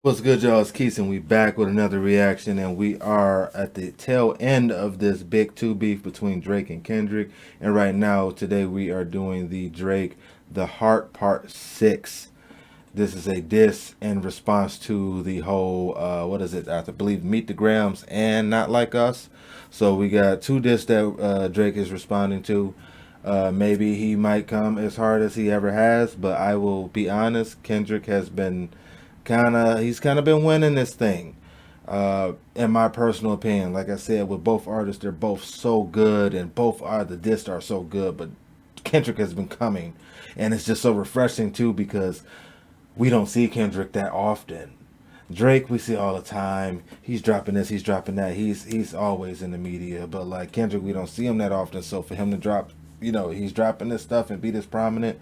What's good, y'all? It's Quis and we back with another reaction, and we are at the tail end of this big two beef between Drake and Kendrick. And right now, today we are doing the Drake The Heart Part 6. This is a diss in response to the whole, what is it? I believe Meet the Grams and Not Like Us. So we got two diss that Drake is responding to. Maybe he might come as hard as he ever has, but I will be honest, Kendrick has been he's kind of been winning this thing. In my personal opinion, like I said, with both artists, they're both so good, and both are the discs are so good. But Kendrick has been coming, and it's just so refreshing too because we don't see Kendrick that often. Drake we see all the time. He's dropping this, he's dropping that. He's always in the media, but like Kendrick, we don't see him that often. So for him to drop, he's dropping this stuff and be this prominent,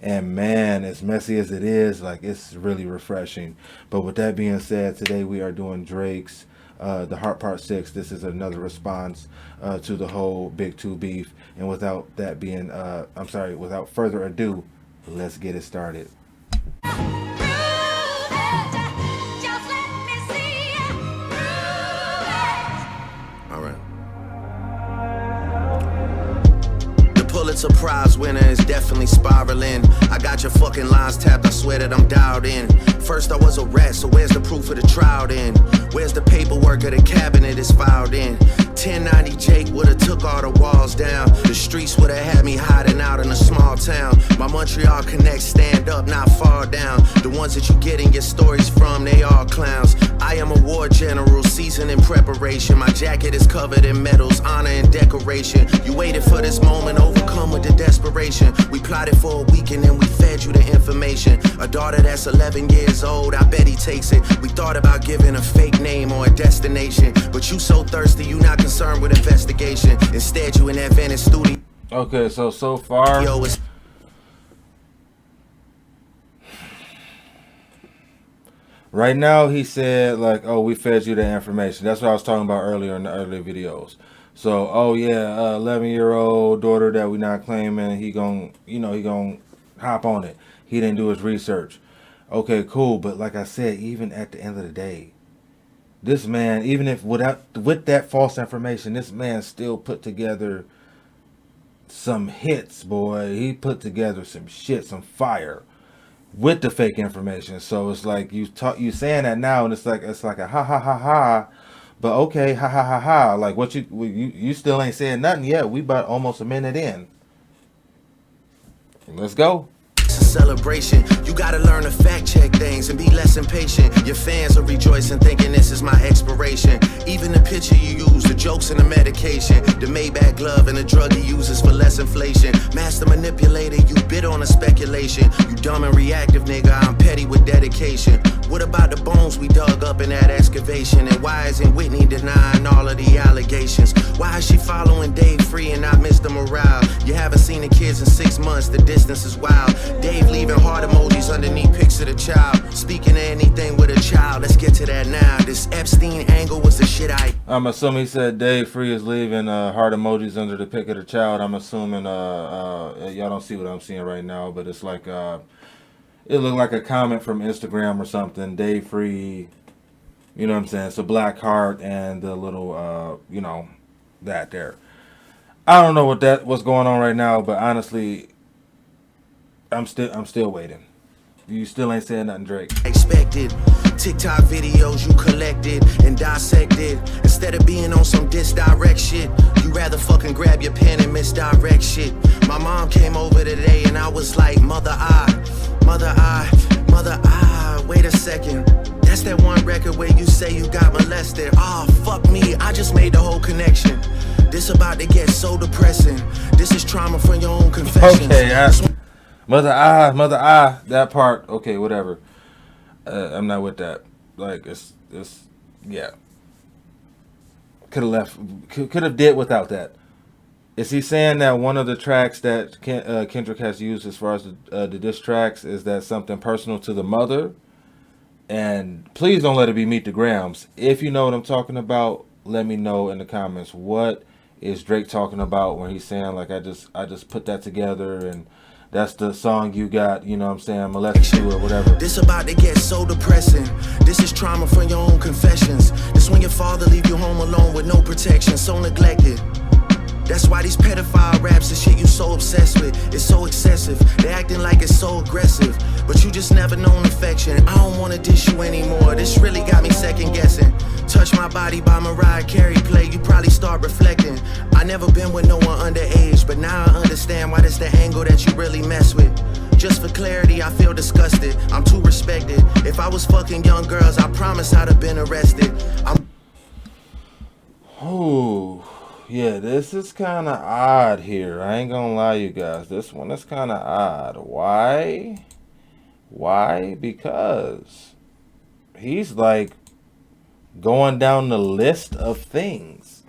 and man, as messy as it is, like it's really refreshing. But with that being said, today we are doing Drake's the Heart Part 6. This is another response to the whole Big Two beef. And without that being, without further ado, let's get it started. All right. The Pulitzer Prize winner is definitely spiraling. I got your fucking lines tapped, I swear that I'm dialed in. First I was a rat, so where's the proof of the trial then? Where's the paperwork of the cabinet is filed in? 1090 Jake would've took all the walls down. The streets would've had me hiding out in a small town. My Montreal connects stand up, not fall down. The ones that you getting your stories from, they all clowns. I am a war general, seasoned in preparation. My jacket is covered in medals, honor and decoration. You waited for this moment, overcome with the desperation. We plotted for a week and then we fed you the information. A daughter that's 11 years old, I bet he takes it. We thought about giving a fake name or a destination, but you so thirsty, you not concerned with investigation. Instead, you in that Venice studio. Okay, so far, right now he said like, "Oh, we fed you the information." That's what I was talking about earlier in the earlier videos. So, oh yeah, 11-year-old daughter that we not claiming, he gon' hop on it. He didn't do his research. Okay, cool, but like I said, even at the end of the day, this man, even if with that false information, this man still put together some hits, boy. He put together some shit, some fire with the fake information. So it's like you saying that now, and it's like a ha ha ha ha. But okay, ha ha ha ha. Like what you still ain't saying nothing yet. We about almost a minute in. Let's go. It's a celebration. You gotta learn to fact check things and be less impatient. Your fans are rejoicing, thinking this is my expiration. Even the picture you use, the jokes and the medication, the Maybach glove and the drug he uses for less inflation. Master manipulator, you bid on a speculation. You dumb and reactive, nigga. I'm petty with dedication. What about the bones we dug up in that excavation? And why isn't Whitney denying all of the allegations? Why is she following Dave Free and not Mr. Morale? You haven't seen the kids in 6 months, the distance is wild. Dave leaving heart emojis underneath pics of the child. Speaking of anything with a child, let's get to that now. This Epstein angle was the shit I'm assuming he said Dave Free is leaving heart emojis under the pic of the child. I'm assuming y'all don't see what I'm seeing right now, but it's like it looked like a comment from Instagram or something. Dave Free, you know what I'm saying? It's a black heart and the little that there. I don't know what's going on right now, but honestly, I'm still waiting. You still ain't saying nothing, Drake. expected. TikTok videos you collected and dissected. Instead of being on some disdirect shit, you rather fucking grab your pen and misdirect shit. My mom came over today and I was like, mother I, wait a second. That's that one record where you say you got molested. Oh, fuck me, I just made the whole connection. This about to get so depressing. This is trauma from your own confessions. Okay, mother I, that part. Okay, whatever. I'm not with that. Like it's yeah. Could have did without that. Is he saying that one of the tracks that Kendrick has used as far as the diss tracks is that something personal to the mother? And please don't let it be Meet the Grams. If you know what I'm talking about, let me know in the comments. What is Drake talking about when he's saying like I just put that together and That's the song you got, you know what I'm saying, molested to or whatever. This about to get so depressing. This is trauma from your own confessions. This when your father leave you home alone with no protection, so neglected. That's why these pedophile raps and shit you so obsessed with, it's so excessive. They acting like it's so aggressive, but you just never known affection. I don't wanna dish you anymore, this really got me second guessing. Touch My Body by Mariah Carey play, you probably start reflecting. I never been with no one underage, but now I understand why that's the angle that you really mess with. Just for clarity, I feel disgusted, I'm too respected. If I was fucking young girls, I promise I'd have been arrested. Oh, yeah, this is kind of odd here. I ain't gonna lie, you guys. This one is kind of odd. Why? Why? Because he's like going down the list of things.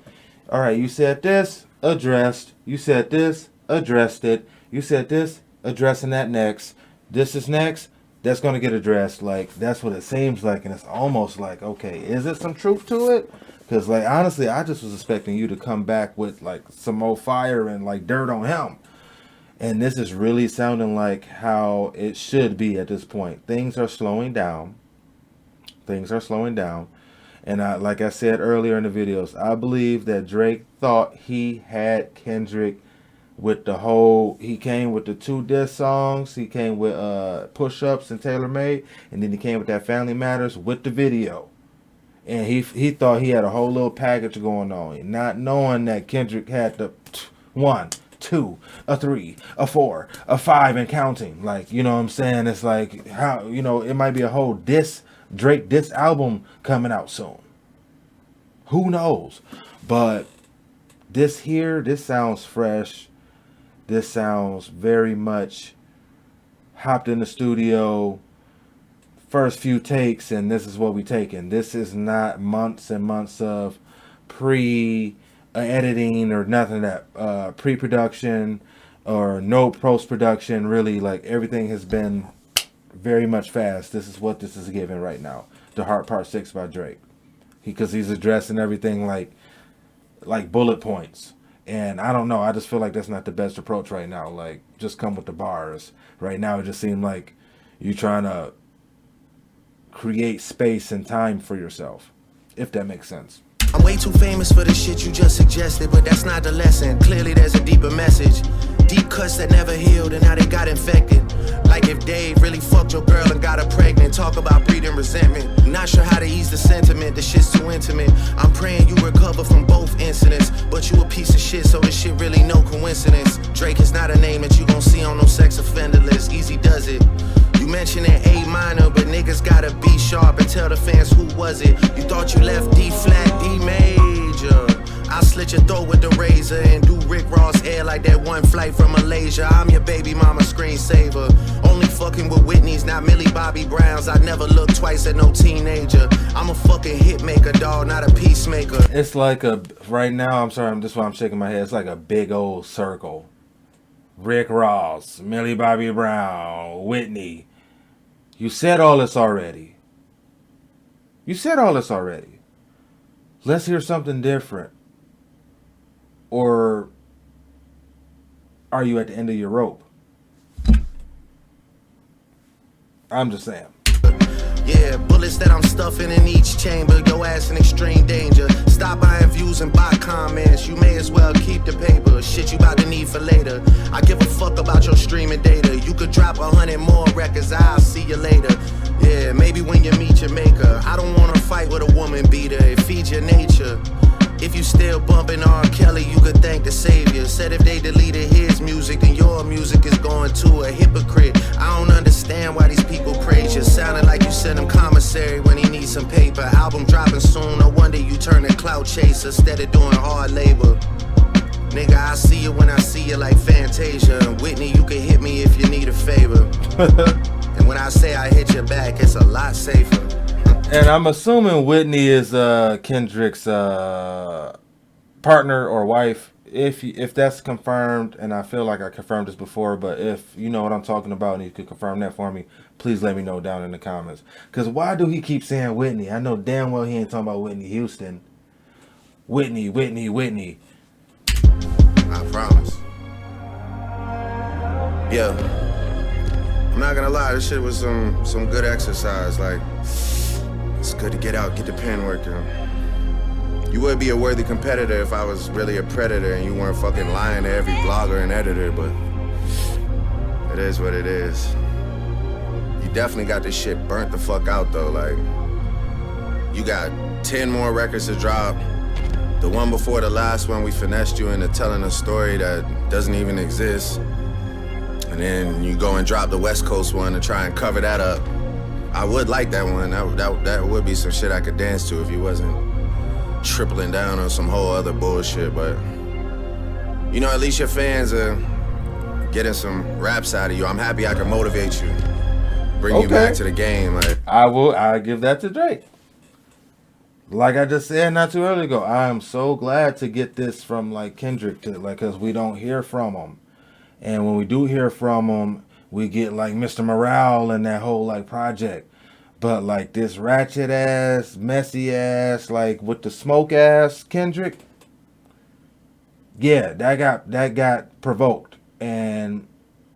All right, you said this, addressed. You said this, addressed it. You said this, addressing that next. This is next. That's going to get addressed. Like, that's what it seems like. And it's almost like, okay, is it some truth to it? Because, like, honestly, I just was expecting you to come back with, like, some more fire and, like, dirt on him. And this is really sounding like how it should be at this point. Things are slowing down. Things are slowing down. And like I said earlier in the videos, I believe that Drake thought he had Kendrick with the whole, he came with the 2 diss songs, he came with Push-Ups and Tailor Made, and then he came with that Family Matters with the video. And he thought he had a whole little package going on, not knowing that Kendrick had the 1, 2, a 3, a 4, a 5 and counting. Like, you know what I'm saying? It's like, how, you know, it might be a whole Drake diss album coming out soon. Who knows? But this sounds fresh. This sounds very much hopped in the studio, first few takes, and this is what we taking. This is not months and months of pre-editing or nothing, that pre-production or no post-production. Really, like, everything has been very much fast. This is what this is giving right now. The Heart Part 6 by Drake. Because he's addressing everything like bullet points. And I don't know, I just feel like that's not the best approach right now. Like, just come with the bars. Right now it just seemed like you trying to create space and time for yourself, if that makes sense. I'm way too famous for the shit you just suggested, but that's not the lesson. Clearly there's a deeper message. Deep cuts that never healed and now they got infected. Like if Dave really fucked your girl and got her pregnant. Talk about breeding resentment. Not sure how to ease the sentiment, the shit's too intimate. I'm praying you recover from both incidents, but you a piece of shit, so this shit really no coincidence. Drake is not a name that you gon' see on no sex offender list. Easy does it. You mentioned an A minor, but niggas gotta be sharp and tell the fans who was it. You thought you left D flat, D major. I'll slit your throat with the razor and do Rick Ross hair like that one flight from Malaysia. I'm your baby mama screensaver. Only fucking with Whitney's, not Millie Bobby Brown's. I never look twice at no teenager. I'm a fucking hit maker, dawg, not a peacemaker. It's like a, right now, I'm sorry, this is why I'm shaking my head. It's like a big old circle. Rick Ross, Millie Bobby Brown, Whitney. You said all this already. You said all this already. Let's hear something different. Or are you at the end of your rope? I'm just saying. Yeah, bullets that I'm stuffing in each chamber. Your ass in extreme danger. Stop buying views and buy comments. You may as well keep the paper. Shit you about to need for later. I give a fuck about your streaming data. You could drop 100 more records. I'll see you later. Yeah, maybe when you meet your maker. I don't wanna fight with a woman beater. It feeds your nature. If you still bumping R. Kelly, you could thank the savior. Said if they deleted his music, then your music is going to a hypocrite. I don't understand why these people praise you. Sounding like you sent him commissary when he needs some paper. Album dropping soon, no wonder you turn a clout chaser instead of doing hard labor. Nigga, I see you when I see you like Fantasia. And Whitney, you can hit me if you need a favor. And when I say I hit your back, it's a lot safer. And I'm assuming Whitney is Kendrick's partner or wife. If that's confirmed, and I feel like I confirmed this before, but if you know what I'm talking about and you could confirm that for me, please let me know down in the comments. Because why do he keep saying Whitney? I know damn well he ain't talking about Whitney Houston. Whitney, Whitney, Whitney. I promise. Yeah, I'm not gonna lie, this shit was some good exercise. Like, it's good to get out, get the pen working. You would be a worthy competitor if I was really a predator and you weren't fucking lying to every blogger and editor, but it is what it is. You definitely got this shit burnt the fuck out though. Like, you got 10 more records to drop. The one before the last one, we finessed you into telling a story that doesn't even exist. And then you go and drop the West Coast one to try and cover that up. I would like that one. That would be some shit I could dance to if you wasn't tripling down on some whole other bullshit. But, you know, at least your fans are getting some raps out of you. I'm happy I can motivate you, bring you back to the game. Like, I give that to Drake. Like I just said not too early ago, I am so glad to get this from like Kendrick to like, cause we don't hear from him. And when we do hear from him, we get like Mr. Morale and that whole like project. But like this ratchet ass, messy ass, like with the smoke ass Kendrick, yeah, that got provoked. And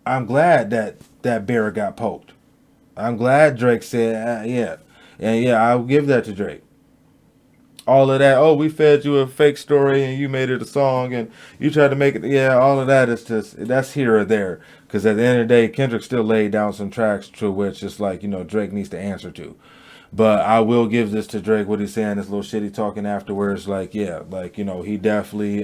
I'm glad that bear got poked. I'm glad Drake said, yeah. And yeah, I'll give that to Drake. All of that, oh, we fed you a fake story and you made it a song and you tried to make it, yeah, all of that is just, that's here or there. Because at the end of the day, Kendrick still laid down some tracks to which it's like, you know, Drake needs to answer to. But I will give this to Drake, what he's saying, this little shit he talking afterwards, like, yeah, like, you know, he definitely,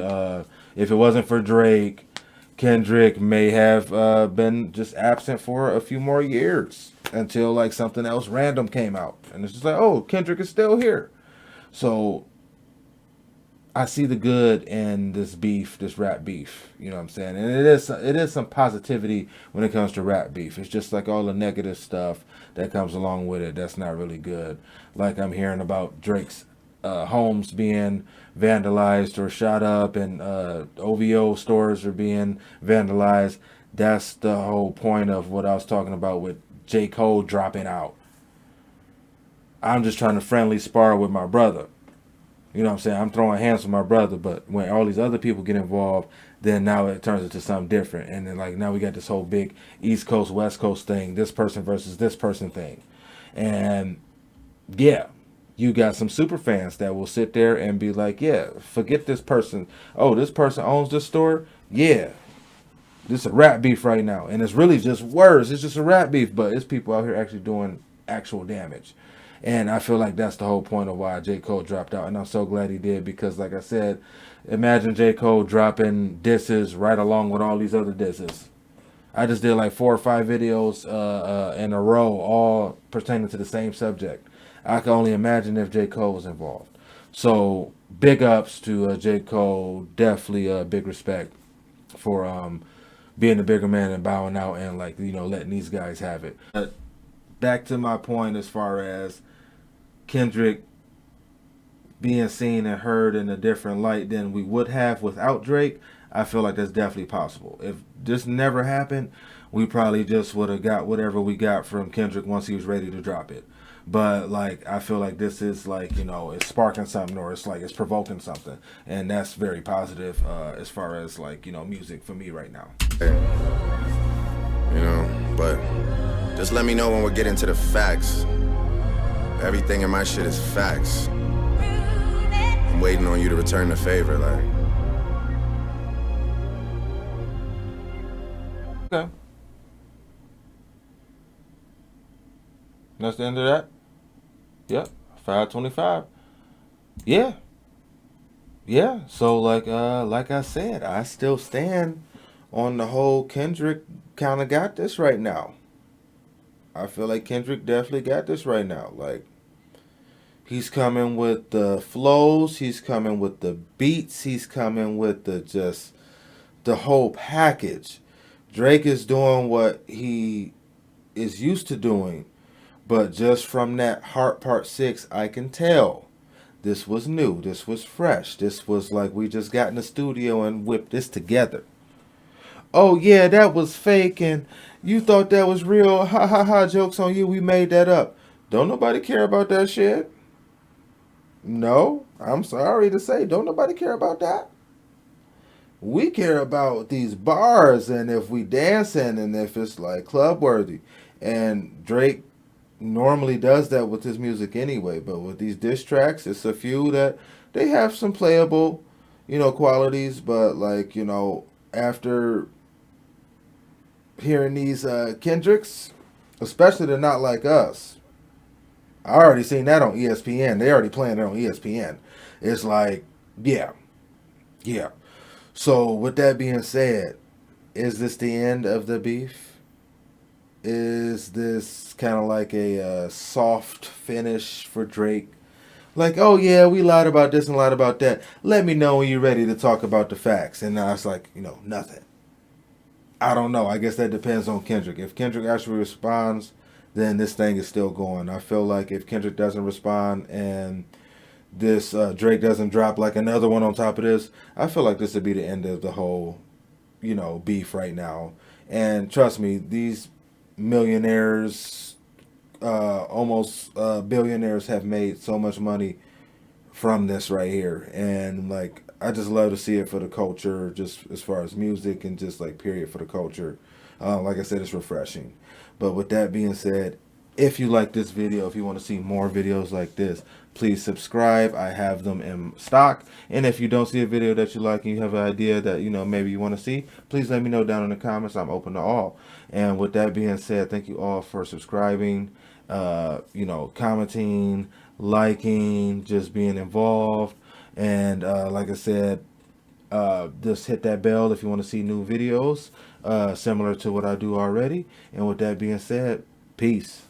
if it wasn't for Drake, Kendrick may have been just absent for a few more years until like something else random came out. And it's just like, oh, Kendrick is still here. So I see the good in this beef, this rap beef. You know what I'm saying? And it is some positivity when it comes to rap beef. It's just like all the negative stuff that comes along with it that's not really good. Like I'm hearing about Drake's homes being vandalized or shot up and OVO stores are being vandalized. That's the whole point of what I was talking about with J. Cole dropping out. I'm just trying to friendly spar with my brother. You know what I'm saying? I'm throwing hands with my brother, but when all these other people get involved, then now it turns into something different. And then like now we got this whole big East Coast, West Coast thing, this person versus this person thing. And yeah, you got some super fans that will sit there and be like, yeah, forget this person. Oh, this person owns this store? Yeah. This is a rap beef right now. And it's really just words. It's just a rap beef, but it's people out here actually doing actual damage. And I feel like that's the whole point of why J. Cole dropped out. And I'm so glad he did because, like I said, imagine J. Cole dropping disses right along with all these other disses. I just did like 4 or 5 videos in a row, all pertaining to the same subject. I can only imagine if J. Cole was involved. So big ups to J. Cole. Definitely big respect for being the bigger man and bowing out and like, you know, letting these guys have it. But back to my point as far as Kendrick being seen and heard in a different light than we would have without Drake, I feel like that's definitely possible. If this never happened, we probably just would have got whatever we got from Kendrick once he was ready to drop it. But like I feel like this is like, you know, it's sparking something or it's like it's provoking something, and that's very positive as far as like, you know, music for me right now. You know, but just let me know when we're getting to the facts. Everything in my shit is facts. I'm waiting on you to return the favor, like. Okay. That's the end of that? Yep. 525. Yeah. Yeah. So like I said, I still stand on the whole Kendrick kinda got this right now. I feel like Kendrick definitely got this right now. Like he's coming with the flows, he's coming with the beats, he's coming with the whole package. Drake is doing what he is used to doing, but just from that Heart Part 6, I can tell this was new, this was fresh, this was like we just got in the studio and whipped this together. Oh yeah, that was fake and you thought that was real, ha ha ha, jokes on you, we made that up. Don't nobody care about that shit. No, I'm sorry to say, don't nobody care about that. We care about these bars and if we dancing and if it's like club worthy. And Drake normally does that with his music anyway, but with these diss tracks, it's a few that they have some playable, qualities, but like, after hearing these Kendricks, especially the Not Like Us, I already seen that on ESPN. They already playing it on ESPN. It's like, yeah, yeah. So with that being said, is this the end of the beef? Is this kind of like a soft finish for Drake? Like, oh yeah, we lied about this and lied about that. Let me know when you're ready to talk about the facts. And now it's like, nothing. I don't know. I guess that depends on Kendrick. If Kendrick actually responds, then this thing is still going. I feel like if Kendrick doesn't respond and this Drake doesn't drop like another one on top of this, I feel like this would be the end of the whole, beef right now. And trust me, these millionaires, almost billionaires, have made so much money from this right here, and like I just love to see it for the culture, just as far as music and just like period for the culture. Like I said, it's refreshing. But with that being said, if you like this video, if you want to see more videos like this, please subscribe. I have them in stock. And if you don't see a video that you like and you have an idea that maybe you want to see, please let me know down in the comments. I'm open to all. And with that being said, thank you all for subscribing, commenting, liking, just being involved. And like I said, just hit that bell if you want to see new videos similar to what I do already. And with that being said, peace.